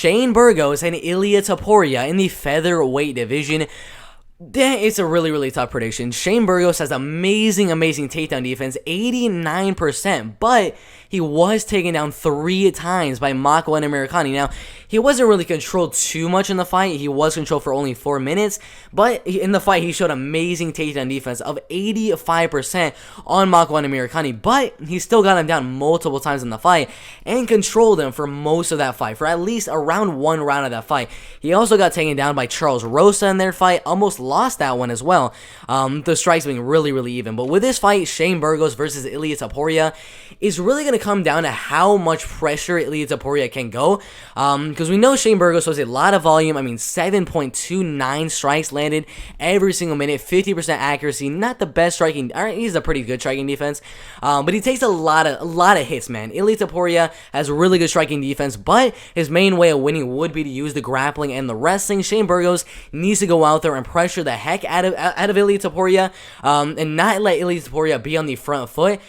Shane Burgos and Ilia Topuria in the featherweight division. It's a really, really tough prediction. Shane Burgos has amazing takedown defense, 89%, but he was taken down 3 times by Mako and Americani. Now, he wasn't really controlled too much in the fight. He was controlled for only 4 minutes, but in the fight, he showed amazing takedown defense of 85% on Mako and Americani, but he still got him down multiple times in the fight and controlled him for most of that fight, for at least around 1 round of that fight. He also got taken down by Charles Rosa in their fight, almost lost that one as well. The strikes being really, really even. But with this fight, Shane Burgos versus Ilia Topuria is really going to come down to how much pressure Ilia Topuria can go. Because we know Shane Burgos has a lot of volume. I mean, 7.29 strikes landed every single minute, 50% accuracy. Not the best striking. All right, he's a pretty good striking defense. But he takes a lot of hits, man. Ilia Topuria has really good striking defense, but his main way of winning would be to use the grappling and the wrestling. Shane Burgos needs to go out there and pressure the heck out of Ilia Topuria, and not let Ilia Topuria be on the front foot.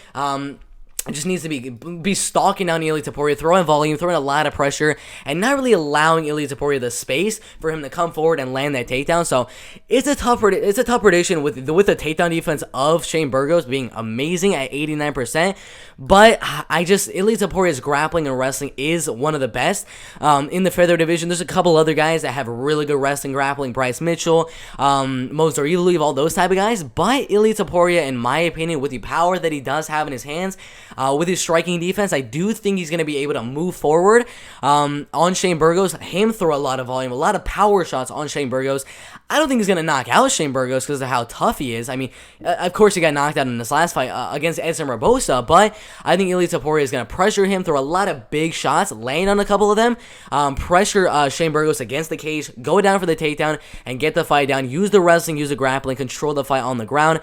It just needs to be stalking down Ilia Topuria, throwing volume, throwing a lot of pressure, and not really allowing Ilia Topuria the space for him to come forward and land that takedown. So it's a tough prediction with the takedown defense of Shane Burgos being amazing at 89%. But Ilia Topuria's grappling and wrestling is one of the best in the feather division. There's a couple other guys that have really good wrestling, grappling, Bryce Mitchell, Mozart Ilia, all those type of guys. But Ilia Topuria, in my opinion, with the power that he does have in his hands, with his striking defense, I do think he's going to be able to move forward on Shane Burgos. Him throw a lot of volume, a lot of power shots on Shane Burgos. I don't think he's going to knock out Shane Burgos because of how tough he is. I mean, of course, he got knocked out in this last fight against Edson Barbosa, but I think Ilia Topuria is going to pressure him, throw a lot of big shots, land on a couple of them, pressure Shane Burgos against the cage, go down for the takedown, and get the fight down. Use the wrestling, use the grappling, control the fight on the ground.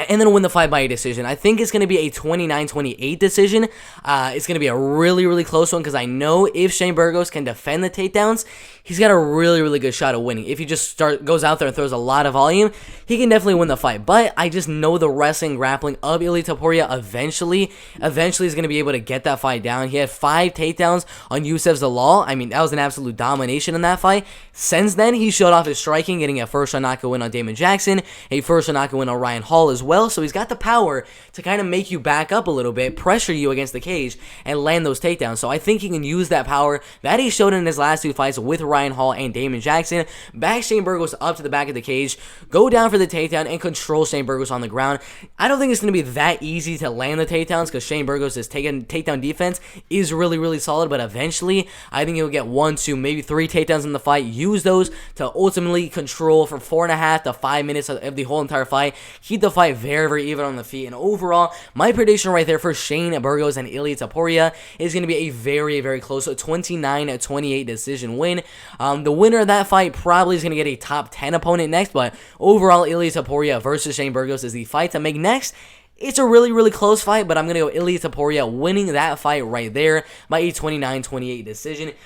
And then win the fight by a decision. I think it's going to be a 29-28 decision. It's going to be a really, really close one because I know if Shane Burgos can defend the takedowns, he's got a really, really good shot of winning. If he just goes out there and throws a lot of volume, he can definitely win the fight. But I just know the wrestling, grappling of Ilia Topuria eventually is going to be able to get that fight down. He had 5 takedowns on Youssef Zalal. I mean, that was an absolute domination in that fight. Since then, he showed off his striking, getting a first round knockout win on Damon Jackson, a first round knockout win on Ryan Hall as well. So he's got the power to kind of make you back up a little bit, pressure you against the cage, and land those takedowns. So I think he can use that power that he showed in his last 2 fights with Ryan Hall and Damon Jackson. Back Shane Burgos up to the back of the cage, go down for the takedown, and control Shane Burgos on the ground. I don't think it's going to be that easy to land the takedowns because Shane Burgos' takedown defense is really, really solid, but eventually I think he'll get 1, 2, maybe 3 takedowns in the fight, use those to ultimately control for 4.5 to 5 minutes of the whole entire fight, keep the fight very, very even on the feet. And overall, my prediction right there for Shane Burgos and Ilia Topuria is going to be a very, very close 29-28 decision win. The winner of that fight probably is going to get a top 10 opponent next, but overall, Ilia Topuria versus Shane Burgos is the fight to make next. It's a really, really close fight, but I'm going to go Ilia Topuria winning that fight right there by a 29-28 decision.